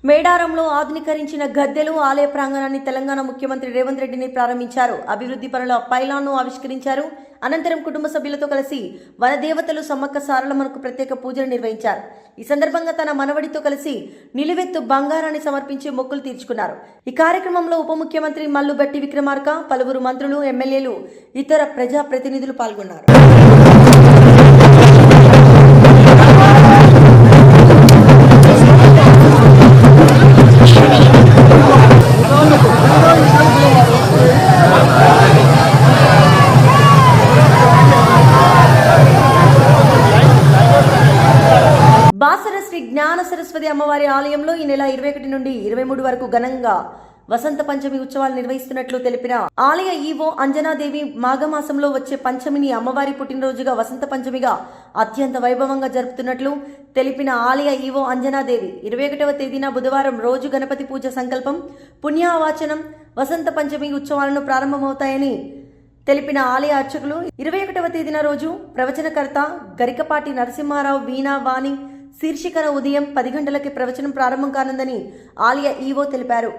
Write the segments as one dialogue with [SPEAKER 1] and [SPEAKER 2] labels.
[SPEAKER 1] మేడారంలో ఆధునీకరించిన గద్దెలు ఆలయ ప్రాంగణాన్ని తెలంగాణ ముఖ్యమంత్రి రేవంత్ రెడ్డిని ప్రారంభించారు. అభివృద్ధి పనుల పైలాన్ను ఆవిష్కరించారు. అనంతరం కుటుంబ సభ్యులతో కలిసి వనదేవతలు సమ్మక్క సారలమ్మకు ప్రత్యేక పూజలు నిర్వహించారు. ఈ సందర్భంగా తన మనవడితో కలిసి నిలువెత్తు బంగారాన్ని సమర్పించి మొక్కులు తీర్చుకున్నారు. ఈ కార్యక్రమంలో ఉప ముఖ్యమంత్రి మల్లు భట్టి విక్రమార్క, పలువురు మంత్రులు, ఎమ్మెల్యేలు, ఇతర ప్రజా ప్రతినిధులు పాల్గొన్నారు. బాసర శ్రీ జ్ఞాన సరస్వతి అమ్మవారి ఆలయంలో ఈ నెల 21 నుండి 23 వరకు ఘనంగా వసంత పంచమి ఉత్సవాలు నిర్వహిస్తున్నట్లు తెలిపిన ఆలయ ఈవో అంజనాదేవి, మాఘమాసంలో వచ్చే పంచమిని అమ్మవారి పుట్టినరోజుగా వసంత పంచమిగా అత్యంత వైభవంగా జరుపుతున్నట్లు తెలిపిన ఆలయ ఈవో అంజనాదేవి 21వ తేదీన బుధవారం రోజు గణపతి పూజ సంకల్పం, పుణ్యావాచనం, వసంత పంచమి ఉత్సవాలను ప్రారంభమవుతాయని తెలిపిన ఆలయ అర్చకులు 21వ తేదీన రోజు ప్రవచనకర్త గరికపాటి నరసింహారావు వీణా వాణి శీర్షికన ఉదయం 10 గంటలకి ప్రవచనం ప్రారంభం కానుందని ఆలయ ఈవో తెలిపారు.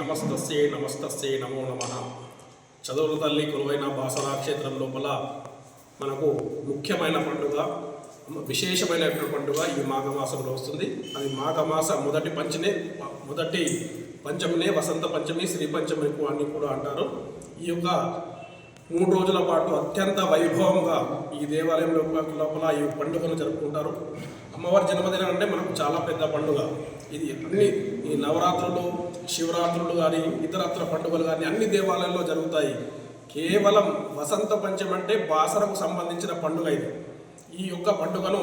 [SPEAKER 2] నమస్తస్యే నమో నమః. చదువుల తల్లి కొలువైన బాసరా క్షేత్రం లోపల మనకు ముఖ్యమైన పండుగ, విశేషమైన పండుగ ఈ మాఘమాసంలో వస్తుంది. అది మాఘమాస మొదటి పంచమినే వసంత పంచమి, శ్రీ పంచమి అని కూడా అంటారు. ఈ యొక్క 3 రోజుల పాటు అత్యంత వైభవంగా ఈ దేవాలయం లోపల ఈ పండుగను జరుపుకుంటారు. అమ్మవారి జన్మదినం అంటే మనకు చాలా పెద్ద పండుగ. ఇది ఈ నవరాత్రులు, శివరాత్రులు కానీ ఇతరత్ర పండుగలు కానీ అన్ని దేవాలయాల్లో జరుగుతాయి. కేవలం వసంత పంచమి అంటే బాసరకు సంబంధించిన పండుగ ఇది. ఈ యొక్క పండుగను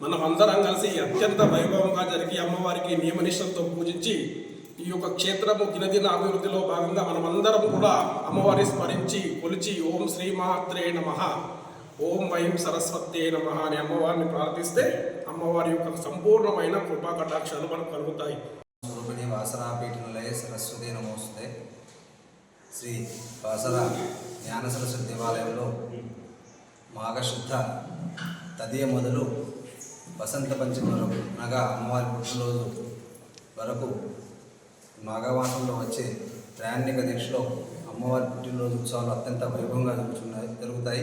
[SPEAKER 2] మనం అందరం కలిసి అత్యంత వైభవంగా జరిగి అమ్మవారికి నియమనిష్టలతో పూజించి ఈ యొక్క క్షేత్రము దినదిన అభివృద్ధిలో భాగంగా మనమందరం కూడా అమ్మవారిని స్మరించి కొలిచి ఓం శ్రీమాత్రే నమః, ఓం వైం సరస్వతే నమః అని అమ్మవారిని ప్రార్థిస్తే అమ్మవారి యొక్క సంపూర్ణమైన కృపా కటాక్షాలు మనకు కలుగుతాయి.
[SPEAKER 3] స్వరూపిణి వాసరాపీఠ నిలయ సరస్వతి నమోస్తే. శ్రీ వాసరా జ్ఞాన సరస్వతి దేవాలయంలో మాఘశుద్ధ తదియ మొదలు వసంత పంచమి వరకు, అనగా అమ్మవారి పుట్టినరోజు వరకు మాఘమాసంలో వచ్చే ప్రయాణిక దీక్షలో అమ్మవారి పుట్టినరోజు ఉత్సవాలు అత్యంత వైభవంగా జరుగుతాయి.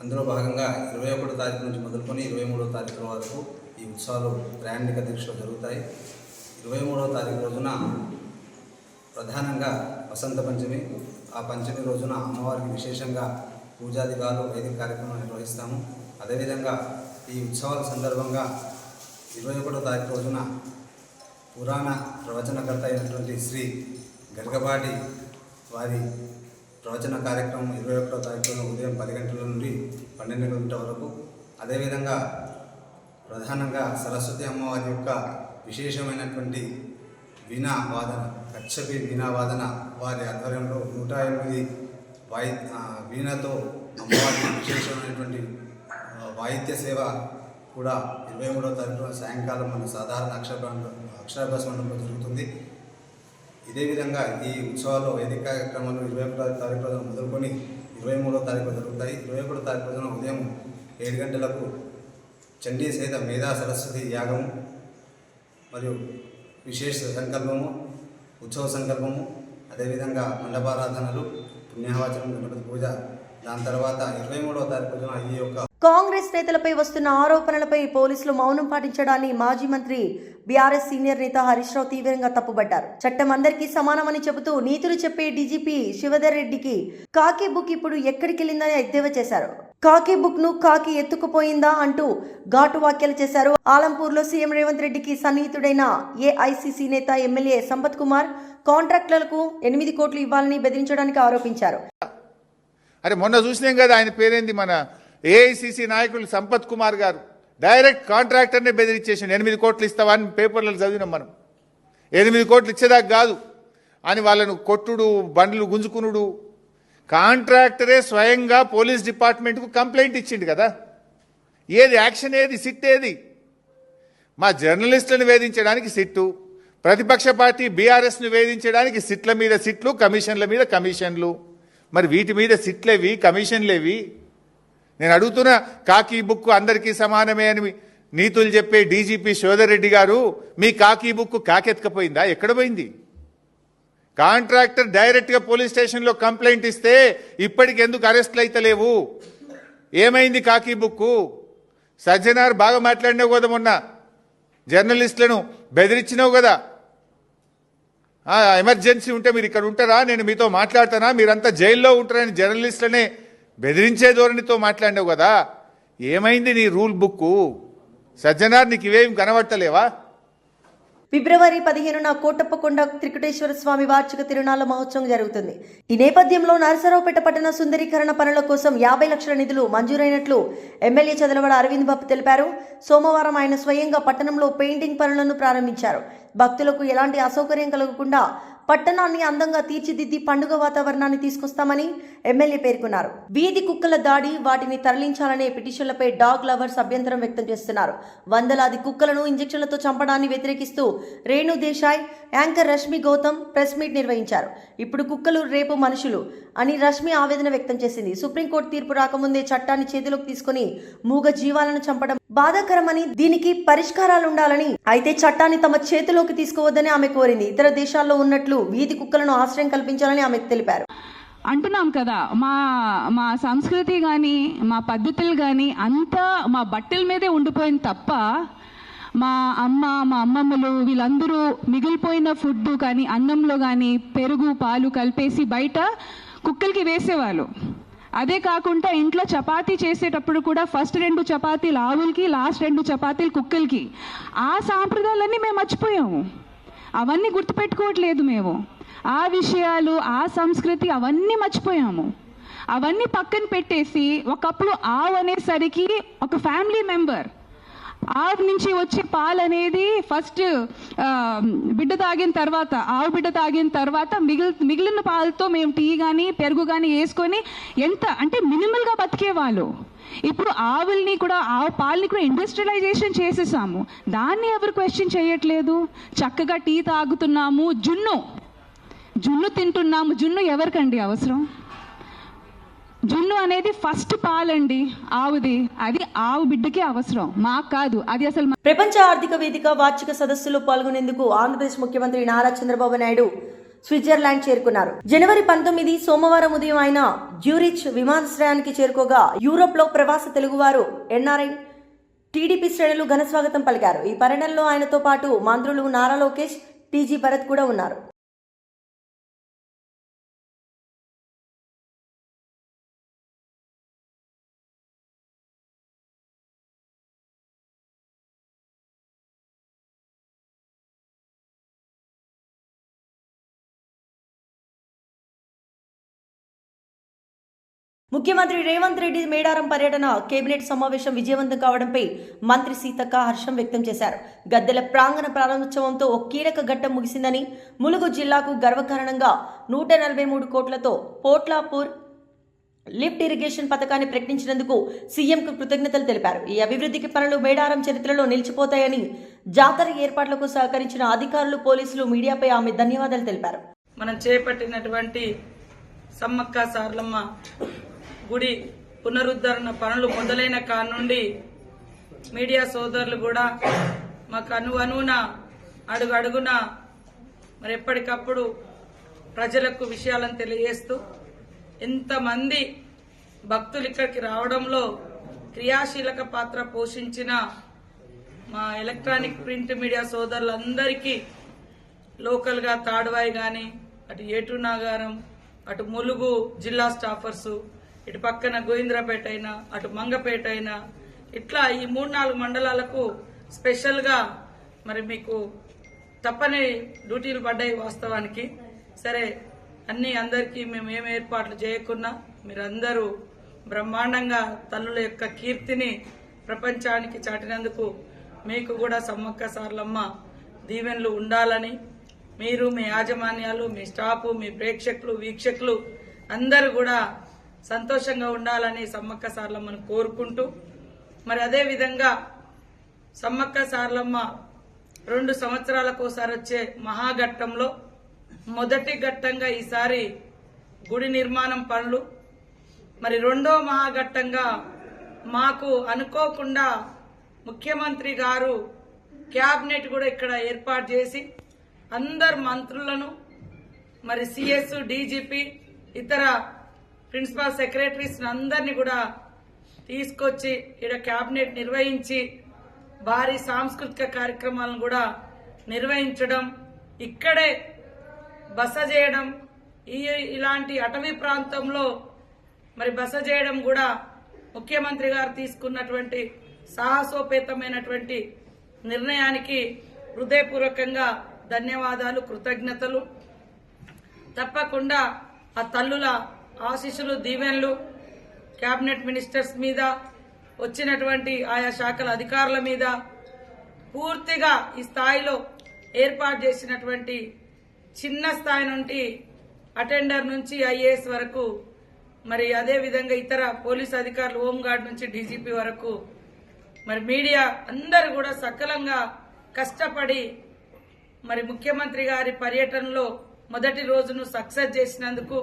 [SPEAKER 3] అందులో భాగంగా 21వ తారీఖు నుంచి మొదలుకొని 23వ తారీఖు వరకు ఈ ఉత్సవాలు ప్రయాణిక దీక్షలో జరుగుతాయి. 23వ తారీఖు రోజున ప్రధానంగా వసంత పంచమి. ఆ పంచమి రోజున అమ్మవారికి విశేషంగా పూజాధికారులు, వైదిక కార్యక్రమాలు నిర్వహిస్తాము. అదేవిధంగా ఈ ఉత్సవాల సందర్భంగా 21వ తారీఖు రోజున పురాణ ప్రవచనకర్త అయినటువంటి శ్రీ గరికపాటి వారి ప్రవచన కార్యక్రమం 21వ తారీఖున ఉదయం 10 గంటల నుండి 12 గంటల వరకు. అదేవిధంగా ప్రధానంగా సరస్వతి అమ్మవారి యొక్క విశేషమైనటువంటి వీణా వాదన, కచ్చపి వీణా వాదన వారి ఆధ్వర్యంలో 108 వీణతో అమ్మవారికి విశేషమైనటువంటి వాయిద్య సేవ కూడా 23వ తారీఖున సాయంకాలం మన సాధారణ అక్షరాభ్యాస మండపంలో జరుగుతుంది. ఇదే విధంగా ఈ ఉత్సవాల్లో వేదిక కార్యక్రమాలు 21వ తారీఖు రోజున మొదలుకొని 23వ తారీఖు జరుగుతాయి. 21వ తారీఖు రోజున ఉదయం 7 గంటలకు చండీ సహిత మేధా సరస్వతి యాగము మరియు విశేష సంకల్పము, ఉత్సవ సంకల్పము, అదేవిధంగా మండపారాధనలు, పుణ్యవాచనం, గణపతి పూజ. దాని తర్వాత 23వ తారీఖు రోజున ఈ యొక్క
[SPEAKER 1] కాంగ్రెస్ నేతలపై వస్తున్న ఆరోపణలపై పోలీసులు మౌనం పాటించడాన్ని మాజీ మంత్రి బీఆర్ఎస్ సీనియర్ నేత హరీష్ రావు తీవ్రంగా తప్పుపట్టారు. చట్టం అందరికీ సమానమని చెబుతూ నీతులు చెప్పే డీజీపీ శివధర్ రెడ్డికి కాకి బుక్ ఇప్పుడు ఎక్కడికెళ్లిందని ఎద్దేవా చేశారు. కాకి బుక్ ను కాకి ఎత్తుకుపోయిందా అంటూ ఘాటు వ్యాఖ్యలు చేశారు. ఆలంపూర్లో సీఎం రేవంత్ రెడ్డికి సన్నిహితుడైన ఏఐసీసీ నేత ఎమ్మెల్యే సంపత్ కుమార్ కాంట్రాక్టర్లకు 8 కోట్లు ఇవ్వాలని బెదిరించడానికి ఆరోపించారు.
[SPEAKER 4] అరే మొన్న చూసినాం కదా, ఆయన పేరేంది, మన ఏఐసీసీ నాయకులు సంపత్ కుమార్ గారు డైరెక్ట్ కాంట్రాక్టర్నే బెదిరించేసాడు. 8 కోట్లు ఇస్తావా అని పేపర్లలో చదివినాం మనం. 8 కోట్లు ఇచ్చేదాకా కాదు అని వాళ్ళను కొట్టుడు, బండ్లు గుంజుకునుడు. కాంట్రాక్టరే స్వయంగా పోలీస్ డిపార్ట్మెంట్కు కంప్లైంట్ ఇచ్చిండు కదా. ఏది యాక్షన్, ఏది సిట్, ఏది? మా జర్నలిస్టులను వేధించడానికి సిట్టు, ప్రతిపక్ష పార్టీ బీఆర్ఎస్ను వేధించడానికి సిట్ల మీద సిట్లు, కమిషన్ల మీద కమిషన్లు. మరి వీటి మీద సిట్లేవి, కమిషన్లేవి? నేను అడుగుతున్నా. కాకి బుక్ అందరికీ సమానమే అని నీతులు చెప్పే డీజీపీ శోధర్ రెడ్డి గారు మీ కాకి బుక్ కాకెత్తుకపోయిందా? ఎక్కడ పోయింది? కాంట్రాక్టర్ డైరెక్ట్గా పోలీస్ స్టేషన్లో కంప్లైంట్ ఇస్తే ఇప్పటికి ఎందుకు అరెస్ట్లు అయితలేవు? ఏమైంది కాకి బుక్కు? సజ్జనార్ బాగా మాట్లాడినావు కదా, మొన్న జర్నలిస్టులను బెదిరించినావు కదా. ఎమర్జెన్సీ ఉంటే మీరు ఇక్కడ ఉంటారా, నేను మీతో మాట్లాడతానా, మీరంతా జైల్లో ఉంటారని జర్నలిస్టులనే బెదిరించే ధోరణితో మాట్లాడినావు కదా. ఏమైంది నీ రూల్ బుక్కు? సజ్జనార్ నీకు ఇవేం కనబడతలేవా?
[SPEAKER 1] ఫిబ్రవరి 15న కోటప్పకొండ త్రికటేశ్వర స్వామి వార్షిక తిరునాళ్ల మహోత్సవం జరుగుతుంది. ఈ నేపథ్యంలో నరసరావుపేట పట్టణ సుందరీకరణ పనుల కోసం 50 లక్షల నిధులు మంజూరైనట్లు ఎమ్మెల్యే చదలవాడ అరవింద్ బాబు తెలిపారు. సోమవారం ఆయన స్వయంగా పట్టణంలో పెయింటింగ్ పనులను ప్రారంభించారు. భక్తులకు ఎలాంటి అసౌకర్యం కలగకుండా పట్టణాన్ని అందంగా తీర్చిదిద్ది పండుగ వాతావరణాన్ని తీసుకొస్తామని ఎమ్మెల్యే పేర్కొన్నారు. వీధి కుక్కల దాడి, వాటిని తరలించాలనే పిటిషన్లపై డాగ్ లవర్స్ అభ్యంతరం వ్యక్తం చేస్తున్నారు. వందలాది కుక్కలను ఇంజెక్షన్లతో చంపడాన్ని వ్యతిరేకిస్తూ Renu Desai, anchor Rashmi Gautam press meet నిర్వహించారు. ఇప్పుడు కుక్కలు, రేపు మనుషులు అని రష్మి ఆవేదన వ్యక్తం చేసింది. సుప్రీంకోర్టు తీర్పు రాకముందే చట్టాన్ని చేతిలోకి తీసుకుని మూగ జీవాలను చంపడం బాధాకరమని, దీనికి పరిష్కారాలుండాలని, అయితే చట్టాన్ని తమ చేతిలోకి తీసుకోవద్దని ఆమె కోరింది. ఇతర దేశాల్లో ఉన్నట్లు వీధి కుక్కలను ఆశ్రయం కల్పించాలని ఆమె తెలిపారు.
[SPEAKER 5] అంటున్నాం కదా, మా సంస్కృతి కానీ మా పద్ధతులు కానీ అంతా మా బట్టల మీదే ఉండిపోయింది తప్ప మా అమ్మమ్మలు వీళ్ళందరూ మిగిలిపోయిన ఫుడ్ కానీ అన్నంలో కానీ పెరుగు పాలు కలిపేసి బయట కుక్కలకి వేసేవాళ్ళు. అదే కాకుండా ఇంట్లో చపాతీ చేసేటప్పుడు కూడా ఫస్ట్ 2 చపాతీలు ఆవులకి, లాస్ట్ 2 చపాతీలు కుక్కలకి. ఆ సాంప్రదాయాలన్నీ మేము మర్చిపోయాము, అవన్నీ గుర్తుపెట్టుకోవట్లేదు మేము. ఆ విషయాలు, ఆ సంస్కృతి అవన్నీ మర్చిపోయాము. అవన్నీ పక్కన పెట్టేసి ఒకప్పుడు ఆవు అనేసరికి ఒక ఫ్యామిలీ మెంబర్. ఆవు నుంచి వచ్చే పాలు అనేది ఫస్ట్ బిడ్డ తాగిన తర్వాత, ఆవు బిడ్డ తాగిన తర్వాత మిగిలిన పాలతో మేము టీ కానీ పెరుగు కానీ వేసుకొని ఎంత అంటే మినిమల్గా బతికేవాళ్ళు. ఇప్పుడు ఆవుల్ని కూడా, ఆవు పాలని కూడా ఇండస్ట్రియలైజేషన్ చేసేసాము. దాన్ని ఎవరు క్వశ్చన్ చేయట్లేదు. చక్కగా టీ తాగుతున్నాము, జున్ను తింటున్నాము. జున్ను ఎవరికండి అవసరం? జున్ను అనేది ఫస్ట్ పాలండి ఆవుది, అది ఆవు బిడ్డకి అవసరం, మాకు కాదు. అది అసలు
[SPEAKER 1] ప్రపంచ ఆర్థిక వేదిక వార్షిక సదస్సులో పాల్గొనేందుకు ఆంధ్రప్రదేశ్ ముఖ్యమంత్రి నారా చంద్రబాబు నాయుడు స్విట్జర్లాండ్ చేరుకున్నారు. జనవరి 19 సోమవారం ఉదయం ఆయన జ్యూరిచ్ విమానాశ్రయానికి చేరుకోగా యూరోప్ లో ప్రవాస తెలుగువారు, ఎన్ఆర్ఐ, టీడీపీ శ్రేణులు ఘన స్వాగతం పలికారు. ఈ పర్యటనలో ఆయనతో పాటు మంత్రులు నారా లోకేష్, టీజీ భరత్ కూడా ఉన్నారు. ముఖ్యమంత్రి రేవంత్ రెడ్డి మేడారం పర్యటన, కేబినెట్ సమావేశం విజయవంతం కావడంపై మంత్రి సీతక్క హర్షం వ్యక్తం చేశారు. గద్దెల ప్రాంగణ ప్రారంభోత్సవంతో ఒక కీలక ఘట్టం ముగిసిందని, ములుగు జిల్లాకు గర్వకారణంగా 143 కోట్లతో పోట్లాపూర్ లిఫ్ట్ ఇరిగేషన్ పథకాన్ని ప్రకటించినందుకు సీఎంకు కృతజ్ఞతలు తెలిపారు. ఈ అభివృద్ధికి పనులు మేడారం చరిత్రలో నిలిచిపోతాయని, జాతర ఏర్పాట్లకు సహకరించిన అధికారులు, పోలీసులు, మీడియాపై ఆమె ధన్యవాదాలు తెలిపారు.
[SPEAKER 6] మనం చేపట్టినటువంటి సమ్మక్క సారలమ్మ గుడి పునరుద్ధరణ పనులు మొదలైన కానుండి మీడియా సోదరులు కూడా మాకు అనువున అడుగున మరి ఎప్పటికప్పుడు ప్రజలకు విషయాలను తెలియజేస్తూ ఎంతమంది భక్తులు ఇక్కడికి రావడంలో క్రియాశీలక పాత్ర పోషించిన మా ఎలక్ట్రానిక్ ప్రింట్ మీడియా సోదరులందరికీ, లోకల్గా తాడువాయి కానీ, అటు ఏటూరు నాగారం, అటు ములుగు జిల్లా స్టాఫర్సు, ఇటు పక్కన గోవింద్రపేట అయినా, అటు మంగపేట అయినా, ఇట్లా ఈ 3-4 మండలాలకు స్పెషల్గా మరి మీకు తప్పని డ్యూటీలు పడ్డాయి. వాస్తవానికి సరే అందరికీ మేము ఏం ఏర్పాట్లు చేయకున్నా మీరందరూ బ్రహ్మాండంగా తల్లుల యొక్క కీర్తిని ప్రపంచానికి చాటినందుకు మీకు కూడా సమ్మక్క సారలమ్మ దీవెనలు ఉండాలని, మీరు, మీ యాజమాన్యాలు, మీ స్టాఫ్, మీ ప్రేక్షకులు, వీక్షకులు అందరూ కూడా సంతోషంగా ఉండాలని సమ్మక్క సారలమ్మను కోరుకుంటూ, మరి అదే విధంగా సమ్మక్క సారలమ్మ 2 సంవత్సరాలకోసారి వచ్చే మహాఘట్టంలో మొదటి ఘట్టంగా ఈసారి గుడి నిర్మాణం పనులు, మరి 2వ మహాఘట్టంగా మాకు అనుకోకుండా ముఖ్యమంత్రి గారు క్యాబినెట్ కూడా ఇక్కడ ఏర్పాటు చేసి అందరు మంత్రులను మరి సిఎస్, డీజీపీ, ఇతర ప్రిన్సిపల్ సెక్రటరీస్ అందరినీ కూడా తీసుకొచ్చి ఇక్కడ క్యాబినెట్ నిర్వహించి భారీ సాంస్కృతిక కార్యక్రమాలను కూడా నిర్వహించడం, ఇక్కడే బస చేయడం, ఇలాంటి అటవీ ప్రాంతంలో మరి బస చేయడం కూడా ముఖ్యమంత్రి గారు తీసుకున్నటువంటి సాహసోపేతమైనటువంటి నిర్ణయానికి హృదయపూర్వకంగా ధన్యవాదాలు, కృతజ్ఞతలు. తప్పకుండా ఆ తల్లుల ఆశీస్సులు, దీవెనలు కేబినెట్ మినిస్టర్స్ మీద, వచ్చినటువంటి ఆయా శాఖల అధికారుల మీద, పూర్తిగా ఈ స్థాయిలో ఏర్పాటు చేసినటువంటి చిన్న స్థాయి నుండి అటెండర్ నుంచి ఐఏఎస్ వరకు, మరి అదే విధంగా ఇతర పోలీస్ అధికారులు, హోంగార్డ్ నుంచి డీజీపీ వరకు, మరి మీడియా అందరూ కూడా సకలంగా కష్టపడి మరి ముఖ్యమంత్రి గారి పర్యటనలో మొదటి రోజును సక్సెస్ చేసినందుకు,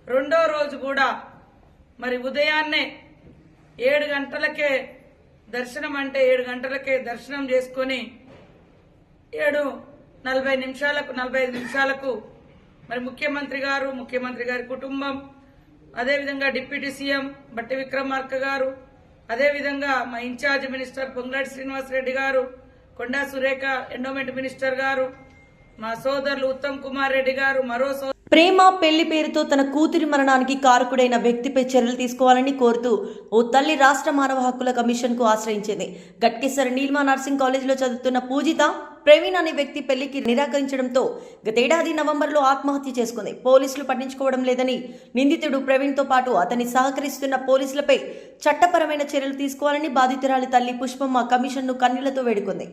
[SPEAKER 6] రెండో రోజు కూడా మరి ఉదయాన్నే 7 గంటలకే దర్శనం, అంటే 7 గంటలకే దర్శనం చేసుకుని 7:45 నిమిషాలకు మరి ముఖ్యమంత్రి గారు, ముఖ్యమంత్రి గారి కుటుంబం, అదేవిధంగా డిప్యూటీ సీఎం బట్టి విక్రమార్క గారు, అదేవిధంగా మా ఇన్ఛార్జ్ మినిస్టర్ పొంగులేటి శ్రీనివాసరెడ్డి గారు, కొండా సురేఖ ఎండోమెంట్ మినిస్టర్ గారు, మా సోదరులు ఉత్తమ్ కుమార్ రెడ్డి గారు, మరో
[SPEAKER 1] ప్రేమ పెళ్లి పేరుతో తన కూతురి మరణానికి కారకుడైన వ్యక్తిపై చర్యలు తీసుకోవాలని కోరుతూ ఓ తల్లి రాష్ట్ర మానవ హక్కుల కమిషన్ కు ఆశ్రయించింది. గట్కేసర్ నీల్మా నర్సింగ్ కాలేజీలో చదువుతున్న పూజిత ప్రవీణ్ అనే వ్యక్తి పెళ్లికి నిరాకరించడంతో గతేడాది నవంబర్లో ఆత్మహత్య చేసుకుంది. పోలీసులు పట్టించుకోవడం లేదని నిందితుడు ప్రవీణ్ తో పాటు అతన్ని సహకరిస్తున్న పోలీసులపై చట్టపరమైన చర్యలు తీసుకోవాలని బాధితురాలి తల్లి పుష్పమ్మ కమిషన్ ను కన్నీళ్లతో వేడుకుంది.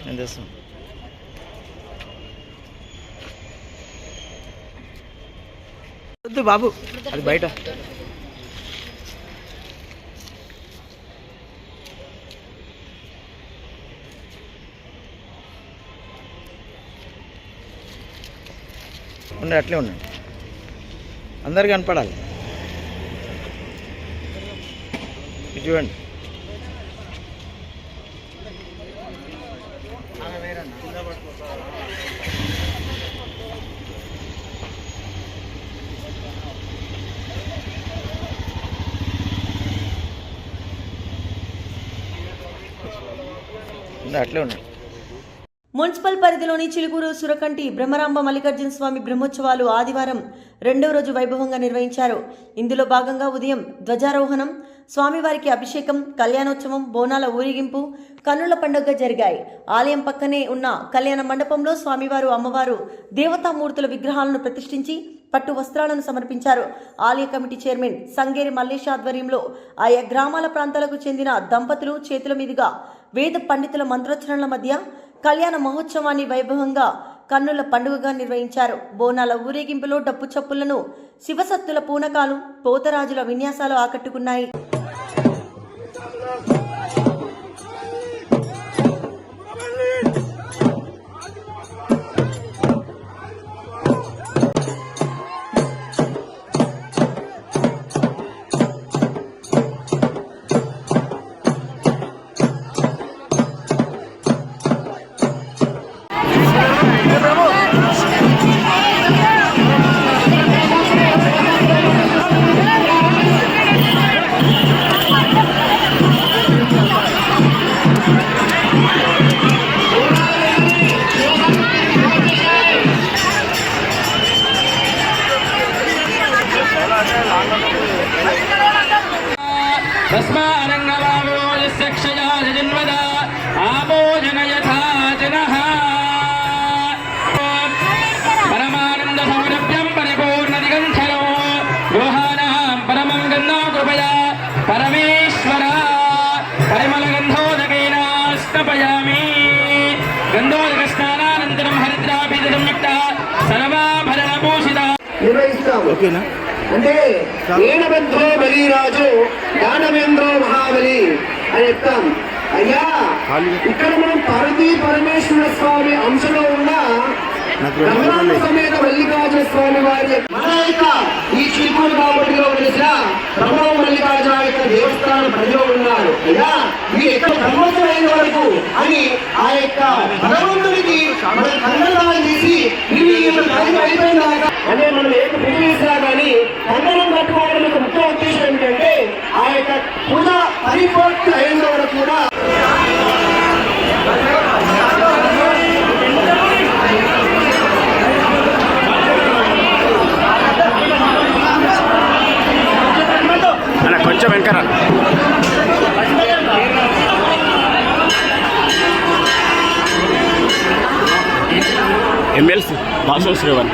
[SPEAKER 7] నేను చేస్తాను. వద్దు బాబు, అది బయట. ఉండే అట్లే ఉండండి, అందరు కనపడాలి. చూడండి, అట్లే ఉన్నాయి.
[SPEAKER 1] మున్సిపల్ పరిధిలోని చిలుకూరు సురకంటి బ్రహ్మరాంబ మల్లికార్జున స్వామి బ్రహ్మోత్సవాలు ఆదివారం 2వ రోజు వైభవంగా నిర్వహించారు. ఇందులో భాగంగా ఉదయం ధ్వజారోహణం, స్వామివారికి అభిషేకం, కళ్యాణోత్సవం, బోనాల ఊరేగింపు, కన్నుల పండుగ జరిగాయి. ఆలయం పక్కనే ఉన్న కళ్యాణ మండపంలో స్వామివారు, అమ్మవారు, దేవతామూర్తుల విగ్రహాలను ప్రతిష్ఠించి పట్టు వస్త్రాలను సమర్పించారు. ఆలయ కమిటీ చైర్మన్ సంగేరి మల్లేష్ ఆధ్వర్యంలో ఆయా గ్రామాల ప్రాంతాలకు చెందిన దంపతులు చేతుల మీదుగా వేద పండితుల మంత్రోచ్చరణల మధ్య కళ్యాణ మహోత్సవాన్ని వైభవంగా కన్నుల పండుగగా నిర్వహించారు. బోనాల ఊరేగింపులో డప్పు చప్పులను, శివసత్తుల పూనకాలు, పోతరాజుల విన్యాసాలు ఆకట్టుకున్నాయి.
[SPEAKER 8] పరమేశ్వర పరిమళ గంధోదకేన స్నాపయామి. గంధోదక స్నానానంతరం హరిద్రాభిధం యుక్త సర్వాభరణ భూషిత.
[SPEAKER 7] ఓకేనా?
[SPEAKER 9] అంటే ఏనబద్ధో బలిరాజు దానవేంద్రో మహాబలి అని చెప్తాం. అయ్యా ఇక్కడ మనం పార్వతీ పరమేశ్వర స్వామి అంశలో ఉన్న బ్రహ్మాండ సమేత మల్లికార్జున స్వామి వారి మన యొక్క ఈ చిలుకూరు కాబట్టిలో వెలిసిన బ్రహ్మ మల్లికార్జున యొక్క దేవస్థానం ప్రజలో ఉన్నారు. అయ్యా మీరు ఎక్కడ బ్రహ్మోత్సవం వరకు అని ఆ యొక్క భగవంతుడికి మన కందనాలు తీసి అయిపోయిందాక అంటే మనం ఏ పూజ చేసినా కానీ కందనం కట్టుకోవడం యొక్క ముఖ్య ఉద్దేశం ఏంటంటే ఆ యొక్క పూజ పరిపూర్తి అయిన వరకు కూడా
[SPEAKER 8] కొంచెం వెనకరా ఎమ్మెల్సీ భాష శ్రీవన్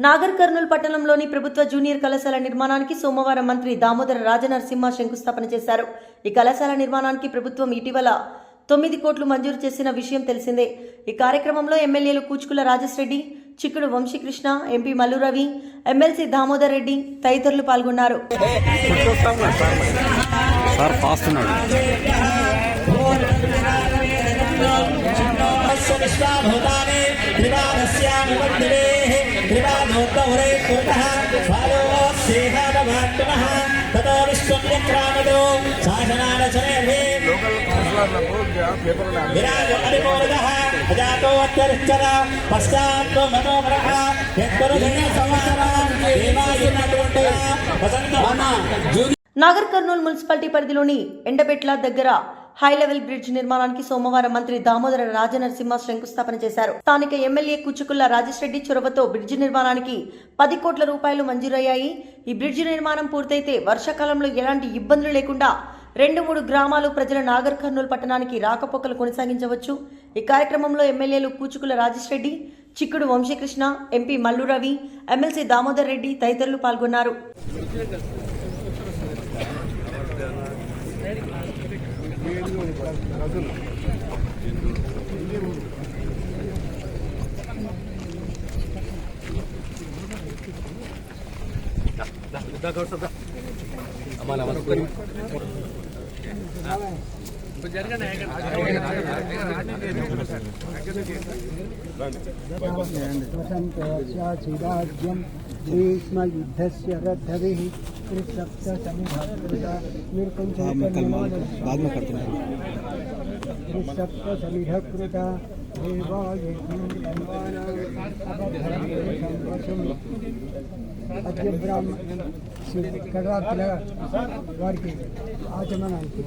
[SPEAKER 1] నాగర్ కర్నూలు పట్టణంలోని ప్రభుత్వ జూనియర్ కళాశాల నిర్మాణానికి సోమవారం మంత్రి దామోదర రాజనరసింహ శంకుస్థాపన చేశారు. ఈ కళాశాల నిర్మాణానికి ప్రభుత్వం ఇటీవల 9 కోట్లు మంజూరు చేసిన విషయం తెలిసిందే. ఈ కార్యక్రమంలో ఎమ్మెల్యేలు కూచుకుల రాజశ్రెడ్డి, చిక్కుడు వంశీకృష్ణ, ఎంపీ మల్లు రవి, ఎమ్మెల్సీ దామోదర్ రెడ్డి తదితరులు పాల్గొన్నారు. నాగర్ కర్నూలు మున్సిపాలిటీ పరిధిలోని ఎండబెట్ల దగ్గర హై లెవెల్ బ్రిడ్జ్ నిర్మాణానికి సోమవారం మంత్రి దామోదర రాజనరసింహ శంకుస్థాపన చేశారు. స్థానిక ఎమ్మెల్యే కుచ్చుకుల్ల రాజశ్రెడ్డి చొరవతో బ్రిడ్జ్ నిర్మాణానికి 10 కోట్ల రూపాయలు మంజూరయ్యాయి. ఈ బ్రిడ్జ్ నిర్మాణం పూర్తయితే వర్షాకాలంలో ఎలాంటి ఇబ్బందులు లేకుండా 2-3 గ్రామాలు ప్రజల నాగర్ కర్నూలు పట్టణానికి రాకపోకలు కొనసాగించవచ్చు. ఈ కార్యక్రమంలో ఎమ్మెల్యేలు కూచుకుల రాజశ్రెడ్డి, చిక్కుడు వంశీకృష్ణ, ఎంపీ మల్లు రవి, ఎమ్మెల్సీ దామోదర్ రెడ్డి తదితరులు పాల్గొన్నారు.
[SPEAKER 10] वसन्तोऽस्याचिराज्यं ग्रीष्मयुद्धस्य रद्धभिः त्रिसप्तसमिधकृता त्रिसप्तसमिधकृता అద్య బ్రాహ్మ కడాకుల వారికి ఆచమనానికి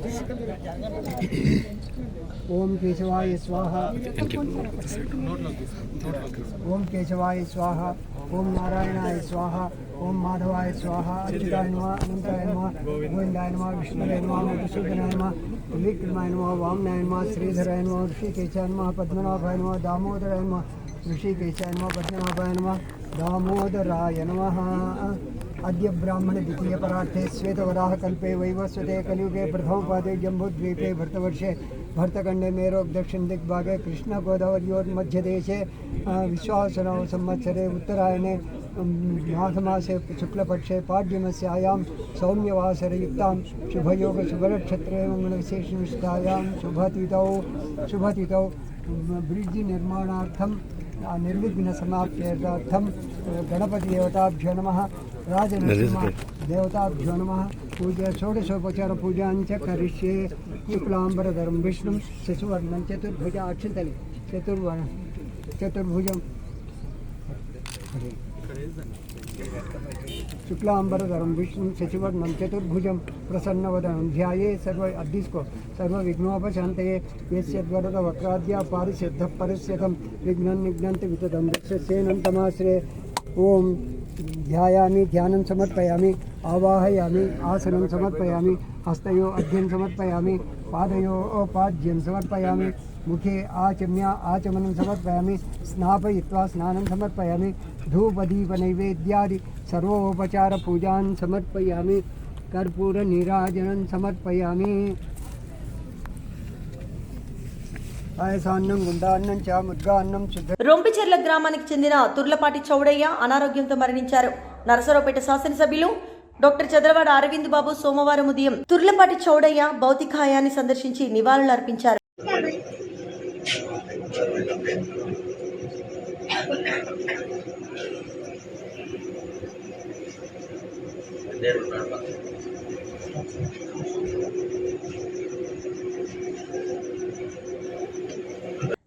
[SPEAKER 10] ఓం కేశవాయ స్వాహ, ఓం కేశవాయ స్వాహ, ఓం నారాయణాయ స్వాహ, ఓం మాధవాయ స్వాహ, అచ్యుతాయ నమః, అనంతాయ నమః, గోవిందాయ నమః, విష్ణువే నమః, మధుసూదనాయ నమః, త్రివిక్రమాయ నమః, వామనాయ నమః, శ్రీధరాయ నమః, ఋషికేశాయ నమః, పద్మనాభాయ నమః, దామోదరాయ నమః, ఋషికేశాయ నమః, పద్మనాభాయ నమః, दामोदराय नमः। अद्य ब्राह्मण द्वितीय परार्थे श्वेतवराह कल्पे वैवस्वते कलियुगे प्रथमपादे जम्बूद्वीपे भरतवर्षे भरतखंडे मेरोग दक्षिण दिग्भागे कृष्ण गोदावर्योर्मध्यदेशे विश्वावसुनाम संवत्सरे उत्तरायणे माघमासे शुक्लपक्षे पाड्यमस्यायां सौम्यवासरयुक्तां शुभयोग शुभनक्षत्रे मंगलविशेषनिष्ठायां शुभतिथौ ब्रिड्ज निर्माणार्थं निर्विघ्न समाप्त्यर्थं गणपति देवताभ्यो नमः, राजनरसिंह देवताभ्यो नमः। पूजा षोडशोपचार पूजां च करिष्ये। शुक्लांबरधरं विष्णुं शशिवर्णं चतुर्भुजा अक्षतले चतुर्भुजं शुक्लांबरधरं विष्णुं शशिवर्णं चतुर्भुजं प्रसन्नवदनं ध्याये सर्वविघ्नोपशान्तये। यस्यद्वरद वक्राद्या पारिषद्धः परस्यतं विघ्नं निघ्नन्ति विततं दक्षस्येनं तमाश्रे ఓం ధ్యాయామి ధ్యానం సమర్పయామి ఆవాహయామి ఆసనం సమర్పయామి హస్తయో అర్ఘ్యం సమర్పయామి పాదయో పాద్యం సమర్పయామి ముఖే ఆచమ్య ఆచమనం సమర్పయామి స్నాపయిత్వా స్నానం సమర్పయామి ధూపదీప నైవేద్యాది సర్వోపచార పూజాన్ సమర్పయామి కర్పూర నీరాజనం సమర్పయామి పాయసాన్నం గుండాన్నం చ ముద్గాన్నం శుద్ధ
[SPEAKER 1] రొంపిచెర్ల గ్రామానికి చెందిన తుర్లపాటి చౌడయ్య అనారోగ్యంతో మరణించారు. నరసరావుపేట శాసనసభ్యులు డాక్టర్ చదలవాడ అరవింద్ బాబు సోమవారం ఉదయం తుర్లపాటి చౌడయ్య భౌతికాయాన్ని సందర్శించి నివాళులర్పించారు.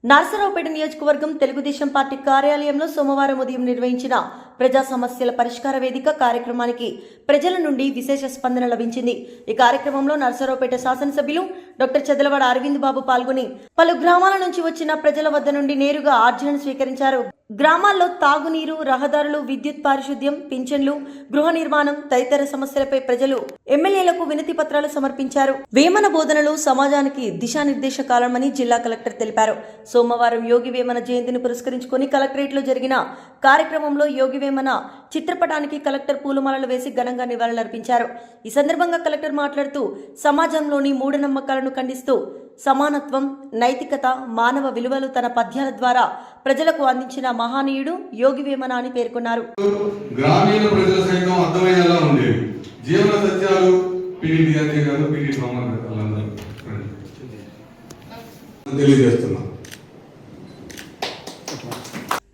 [SPEAKER 1] నరసరావుపేట నియోజకవర్గం తెలుగుదేశం పార్టీ కార్యాలయంలో సోమవారం ఉదయం నిర్వహించిన ప్రజా సమస్యల పరిష్కార వేదిక కార్యక్రమానికి ప్రజల నుండి విశేష స్పందన లభించింది. ఈ కార్యక్రమంలో నరసరావుపేట శాసనసభ్యులు డాక్టర్ చదలవాడ అరవింద్ బాబు పాల్గొని పలు గ్రామాల నుంచి వచ్చిన ప్రజల వద్ద నుండి నేరుగా ఆర్జీలను స్వీకరించారు. గ్రామాల్లో తాగునీరు, రహదారులు, విద్యుత్, పారిశుద్ధ్యం, పింఛన్లు, గృహ నిర్మాణం తదితర సమస్యలపై ప్రజలు ఎమ్మెల్యేలకు వినతి పత్రాలు సమర్పించారు. వేమన బోధనలు సమాజానికి దిశానిర్దేశకాలమని జిల్లా కలెక్టర్ తెలిపారు. సోమవారం యోగి వేమన జయంతిని పురస్కరించుకుని కలెక్టరేట్లో జరిగిన కార్యక్రమంలో యోగి వేమన చిత్రపటానికి కలెక్టర్ పూలమాలలు వేసి ఘనంగా నివాళులర్పించారు. ఈ సందర్భంగా కలెక్టర్ మాట్లాడుతూ సమాజంలోని మూఢనమ్మకాలను ఖండిస్తూ సమానత్వం, నైతికత, మానవ విలువలు తన పద్యాల ద్వారా ప్రజలకు అందించిన మహానీయుడు యోగి వేమన అని పేర్కొన్నారు.
[SPEAKER 11] గ్రామీణ ప్రజల సైతం అర్థమయ్యేలా ఉండేవి జీవన సత్యాలు పిడి గారు పిడి తెలియజేస్తున్నాం.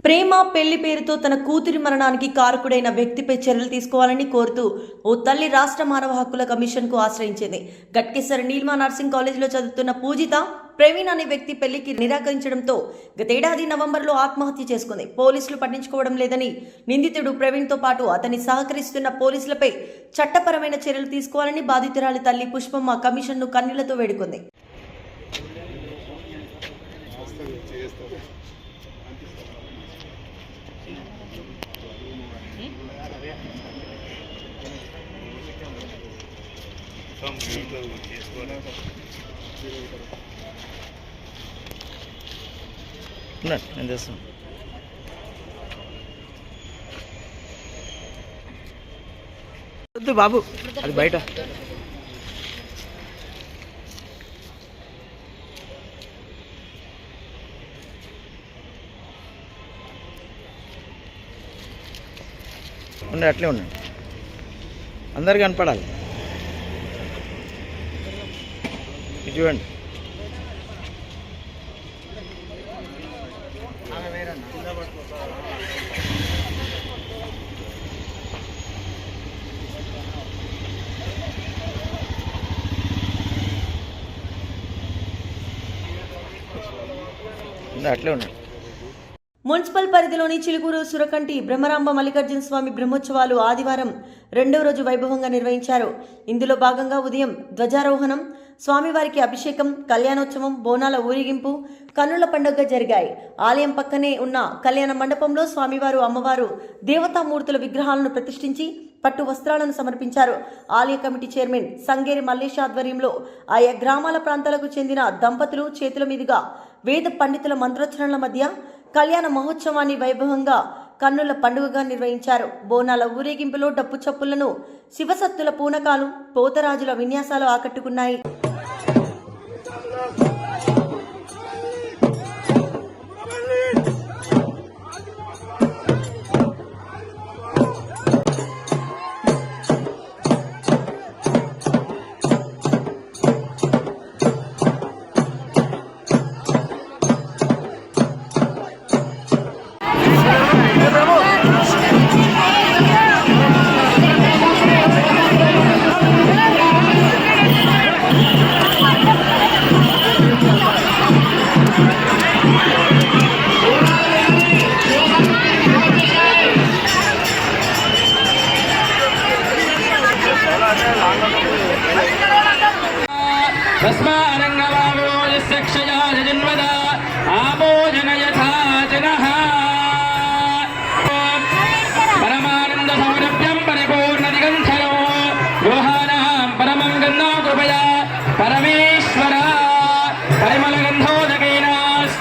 [SPEAKER 1] ప్రేమ పెళ్లి పేరుతో తన కూతురి మరణానికి కారకుడైన వ్యక్తిపై చర్యలు తీసుకోవాలని కోరుతూ ఓ తల్లి రాష్ట్ర మానవ హక్కుల కమిషన్ కు ఆశ్రయించింది. గట్కేసర్ నీల్మా నర్సింగ్ కాలేజీలో చదువుతున్న పూజిత ప్రవీణ్ అనే వ్యక్తి పెళ్లికి నిరాకరించడంతో గతేడాది నవంబర్లో ఆత్మహత్య చేసుకుంది. పోలీసులు పట్టించుకోవడం లేదని నిందితుడు ప్రవీణ్ తో పాటు అతన్ని సహకరిస్తున్న పోలీసులపై చట్టపరమైన చర్యలు తీసుకోవాలని బాధితురాలి తల్లి పుష్పమ్మ కమిషన్ ను కన్నీళ్లతో వేడుకుంది.
[SPEAKER 7] నేను చేస్తాను. వద్దు బాబు, అది బయట. ఉండండి, అట్లే ఉండండి, అందరికి కనపడాలి. చూడండి, అట్లే ఉండండి.
[SPEAKER 1] మున్సిపల్ పరిధిలోని చిలుకూరు సురకంటి బ్రహ్మరాంబ మల్లికార్జున స్వామి బ్రహ్మోత్సవాలు ఆదివారం రెండవ రోజు వైభవంగా నిర్వహించారు. ఇందులో భాగంగా ఉదయం ధ్వజారోహణం, స్వామివారికి అభిషేకం, కళ్యాణోత్సవం, బోనాల ఊరేగింపు, కన్నుల పండుగ జరిగాయి. ఆలయం పక్కనే ఉన్న కళ్యాణ మండపంలో స్వామివారు, అమ్మవారు, దేవతామూర్తుల విగ్రహాలను ప్రతిష్ఠించి పట్టు వస్త్రాలను సమర్పించారు. ఆలయ కమిటీ చైర్మన్ సంగేరి మల్లేష్ ఆధ్వర్యంలో ఆయా గ్రామాల ప్రాంతాలకు చెందిన దంపతులు చేతుల మీదుగా వేద పండితుల మంత్రోచ్చరణల మధ్య కళ్యాణ మహోత్సవాన్ని వైభవంగా కన్నుల పండుగగా నిర్వహించారు. బోనాల ఊరేగింపులో డప్పు చప్పులను, శివసత్తుల పూనకాలు, పోతరాజుల విన్యాసాలు ఆకట్టుకున్నాయి.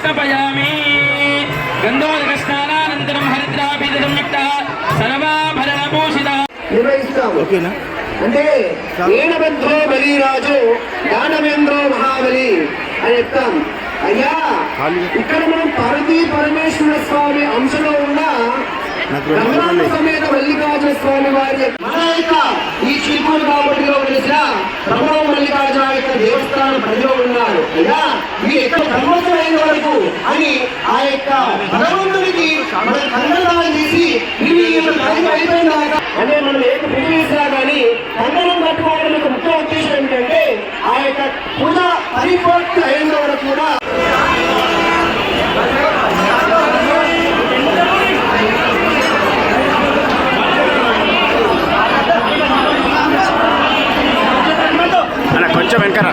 [SPEAKER 8] స్నపయామి గంధోదక స్నానానంతరం హరిద్రాభిధం యుక్త సర్వాభరణ భూషిత
[SPEAKER 9] నిర్వహిస్తాం.
[SPEAKER 7] ఓకేనా?
[SPEAKER 9] అంటే ఏనబద్ధో బలిరాజు దానవేంద్రో మహాబలి అని చెప్తాం. అయ్యా ఇక్కడ మనం పార్వతీ పరమేశ్వర స్వామి అంశలో ఉన్న బ్రహ్మాండ సమేత మల్లికార్జున స్వామి వారి మన యొక్క ఈ చిలుకూరు కాబట్టిలో వెలిసిన బ్రహ్మ మల్లికార్జున యొక్క దేవస్థానం పరిధిలో ఉన్నారు. అయ్యా మీరు ఎక్కడ బ్రహ్మోత్సవం అయిన వరకు అని ఆ యొక్క భగవంతుడికి మన కన్నదానం చేసి మీరు ఈ యొక్క కార్యం అయిపోయిన దాకా అంటే మనం ఏ పూజ చేసినా కానీ కందనం కట్టుకోవడం యొక్క ముఖ్య ఉద్దేశం ఏంటంటే ఆ యొక్క పూజ పరిపూర్తి అయిన వరకు కూడా
[SPEAKER 7] కొంచెం వెనకరా.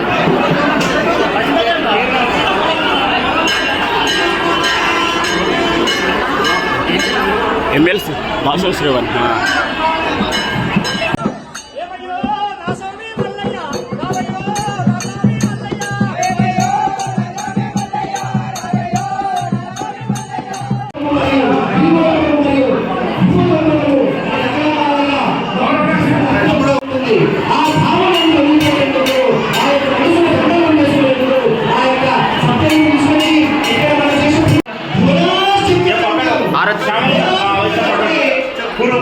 [SPEAKER 7] ఎమ్మెల్సీ బాసు శ్రీవన్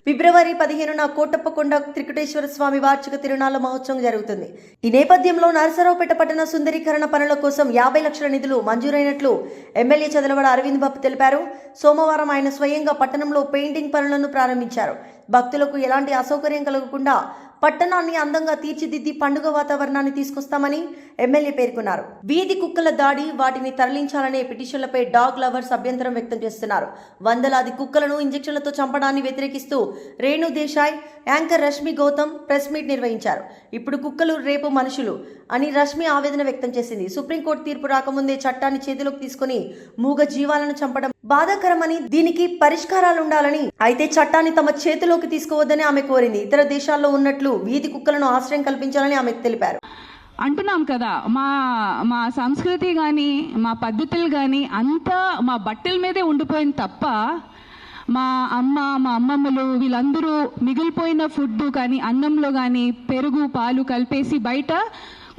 [SPEAKER 1] ఫిబ్రవరి 15న కోటప్పకొండ త్రికటేశ్వర స్వామి వార్షిక తిరునాళ్ల మహోత్సవం జరుగుతుంది. ఈ నేపథ్యంలో నరసరావుపేట పట్టణ సుందరీకరణ పనుల కోసం 50 లక్షల నిధులు మంజూరైనట్లు ఎమ్మెల్యే చదలవాడ అరవింద్ బాబు తెలిపారు. సోమవారం ఆయన స్వయంగా పట్టణంలో పెయింటింగ్ పనులను ప్రారంభించారు. భక్తులకు ఎలాంటి అసౌకర్యం కలగకుండా పట్టణాన్ని అందంగా తీర్చిదిద్ది పండుగ వాతావరణాన్ని తీసుకొస్తామని ఎమ్మెల్యే పేర్కొన్నారు. వీధి కుక్కల దాడి, వాటిని తరలించాలనే పిటిషన్లపై డాగ్ లవర్స్ అభ్యంతరం వ్యక్తం చేస్తున్నారు. వందలాది కుక్కలను ఇంజెక్షన్లతో చంపడాన్ని వ్యతిరేకిస్తూ Renu Desai, anchor Rashmi Gautam press meet నిర్వహించారు. ఇప్పుడు కుక్కలు రేపు మనుషులు అని రష్మి ఆవేదన వ్యక్తం చేసింది. సుప్రీంకోర్టు తీర్పు రాకముందే చట్టాన్ని చేతిలోకి తీసుకుని మూగ జీవాలను చంపడం బాధాకరమని, దీనికి పరిష్కారాలుండాలని, అయితే చట్టాన్ని తమ చేతిలోకి తీసుకోవద్దని ఆమె కోరింది. ఇతర దేశాల్లో ఉన్నట్లు వీధి కుక్కలను ఆశ్రయం కల్పించాలని ఆమె తెలిపారు.
[SPEAKER 5] అంటున్నాం కదా, మా సంస్కృతి కానీ మా పద్ధతులు కానీ అంతా మా బట్టల మీదే ఉండిపోయింది తప్ప మా అమ్మమ్మలు వీళ్ళందరూ మిగిలిపోయిన ఫుడ్ కానీ అన్నంలో కానీ పెరుగు పాలు కలిపేసి బయట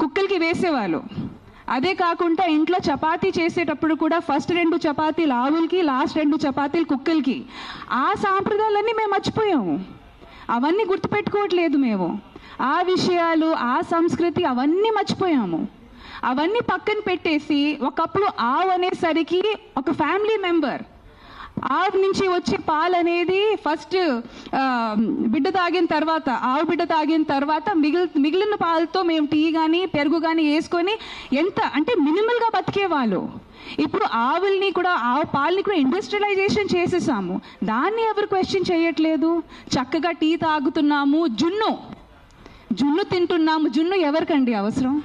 [SPEAKER 5] కుక్కలకి వేసేవాళ్ళు. అదే కాకుండా ఇంట్లో చపాతీ చేసేటప్పుడు కూడా ఫస్ట్ 2 చపాతీలు ఆవులకి, లాస్ట్ 2 చపాతీలు కుక్కలకి. ఆ సాంప్రదాయాలన్నీ మేము మర్చిపోయాము. అవన్నీ గుర్తుపెట్టుకోవట్లేదు మేము. ఆ విషయాలు, ఆ సంస్కృతి అవన్నీ మర్చిపోయాము. అవన్నీ పక్కన పెట్టేసి ఒకప్పుడు ఆవు అనేసరికి ఒక ఫ్యామిలీ మెంబర్. ఆవు నుంచి వచ్చే పాలు అనేది ఫస్ట్ బిడ్డ తాగిన తర్వాత, ఆవు బిడ్డ తాగిన తర్వాత మిగిలిన పాలతో మేము టీ కానీ పెరుగు కానీ వేసుకొని ఎంత అంటే మినిమల్గా బతికేవాళ్ళు. ఇప్పుడు ఆవుల్ని కూడా, ఆవు పాలని కూడా ఇండస్ట్రియలైజేషన్ చేసేసాము. దాన్ని ఎవరు క్వశ్చన్ చేయట్లేదు. చక్కగా టీ తాగుతున్నాము, జున్ను తింటున్నాము. జున్ను ఎవరికండి అవసరం?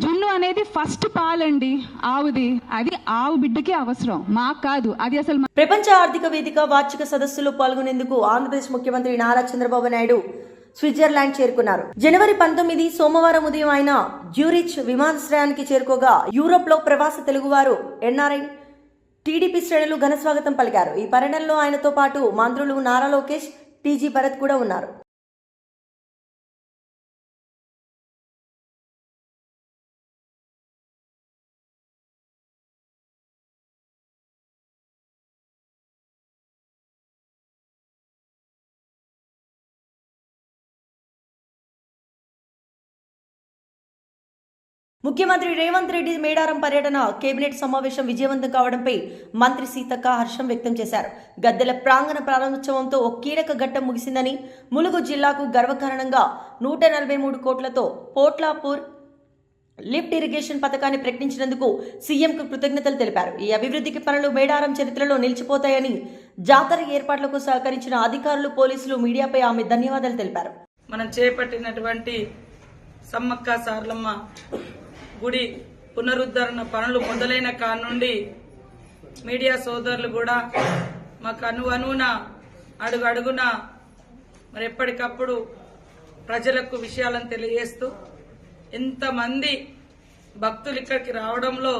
[SPEAKER 5] జున్ను అనేది ఫస్ట్ పాలండి ఆవుది. అది ఆవు బిడ్డకి అవసరం, మాకు కాదు. అది అసలు
[SPEAKER 1] ప్రపంచ ఆర్థిక వేదిక వార్షిక సదస్సులో పాల్గొనేందుకు ఆంధ్రప్రదేశ్ ముఖ్యమంత్రి నారా చంద్రబాబు నాయుడు స్విట్జర్లాండ్ చేరుకున్నారు. జనవరి 19 సోమవారం ఉదయం ఆయన జ్యూరిచ్ విమానాశ్రయానికి చేరుకోగా యూరోప్ లో ప్రవాస తెలుగువారు, ఎన్ఆర్ఐ, టీడీపీ శ్రేణులు ఘనస్వాగతం పలికారు. ఈ పర్యటనలో ఆయనతో పాటు మంత్రులు నారా లోకేష్, టీజీ భరత్ కూడా ఉన్నారు. ముఖ్యమంత్రి రేవంత్ రెడ్డి మేడారం పర్యటన, కేబినెట్ సమావేశం విజయవంతం కావడంపై మంత్రి సీతక్క హర్షం వ్యక్తం చేశారు. గద్దెల ప్రాంగణ ప్రారంభోత్సవంతో ఒక కీలక ఘట్టం ముగిసిందని, ములుగు జిల్లాకు గర్వకారణంగా 143 కోట్లతో పోట్లాపూర్ లిఫ్ట్ ఇరిగేషన్ పథకాన్ని ప్రకటించినందుకు సీఎంకు కృతజ్ఞతలు తెలిపారు. ఈ అభివృద్ధికి పనులు మేడారం చరిత్రలో నిలిచిపోతాయని, జాతర ఏర్పాట్లకు సహకరించిన అధికారులు, పోలీసులు, మీడియాపై ఆమె ధన్యవాదాలు తెలిపారు.
[SPEAKER 6] మనం చేపట్టినటువంటి సమ్మక్క సారలమ్మ గుడి పునరుద్ధరణ పనులు మొదలైన కానుండి మీడియా సోదరులు కూడా మాకు అనువున అడుగున మరి ఎప్పటికప్పుడు ప్రజలకు విషయాలను తెలియజేస్తూ ఎంతమంది భక్తులు ఇక్కడికి రావడంలో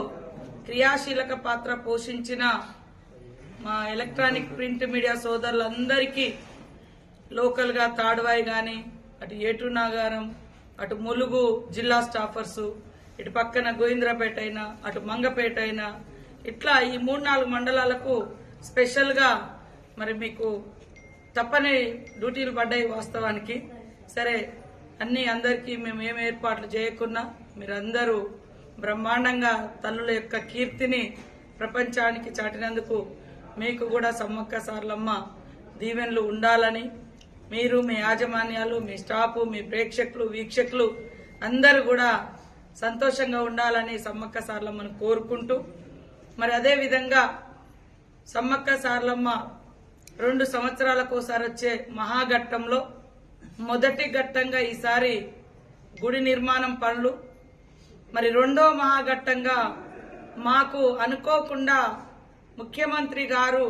[SPEAKER 6] క్రియాశీలక పాత్ర పోషించిన మా ఎలక్ట్రానిక్ ప్రింట్ మీడియా సోదరులందరికీ లోకల్గా తాడ్వాయి కానీ అటు ఏటూ నాగారం అటు ములుగు జిల్లా స్టాఫర్సు ఇటు పక్కన గోవింద్రపేట అయినా అటు మంగపేట అయినా ఇట్లా ఈ 3-4 మండలాలకు స్పెషల్గా మరి మీకు తప్పని డ్యూటీలు పడ్డాయి వాస్తవానికి. సరే అందరికీ మేము ఏం ఏర్పాట్లు చేయకున్నా మీరందరూ బ్రహ్మాండంగా తల్లుల యొక్క కీర్తిని ప్రపంచానికి చాటినందుకు మీకు కూడా సమ్మక్క సార్లమ్మ దీవెనలు ఉండాలని మీరు మీ యాజమాన్యాలు మీ స్టాఫ్ మీ ప్రేక్షకులు వీక్షకులు అందరూ కూడా సంతోషంగా ఉండాలని సమ్మక్క సార్లమ్మను కోరుకుంటూ మరి అదే విధంగా సమ్మక్క సార్లమ్మ 2 సంవత్సరాలకోసారి వచ్చే మహాఘట్టంలో మొదటి ఘట్టంగా ఈసారి గుడి నిర్మాణం పనులు, మరి రెండో మహాఘట్టంగా మాకు అనుకోకుండా ముఖ్యమంత్రి గారు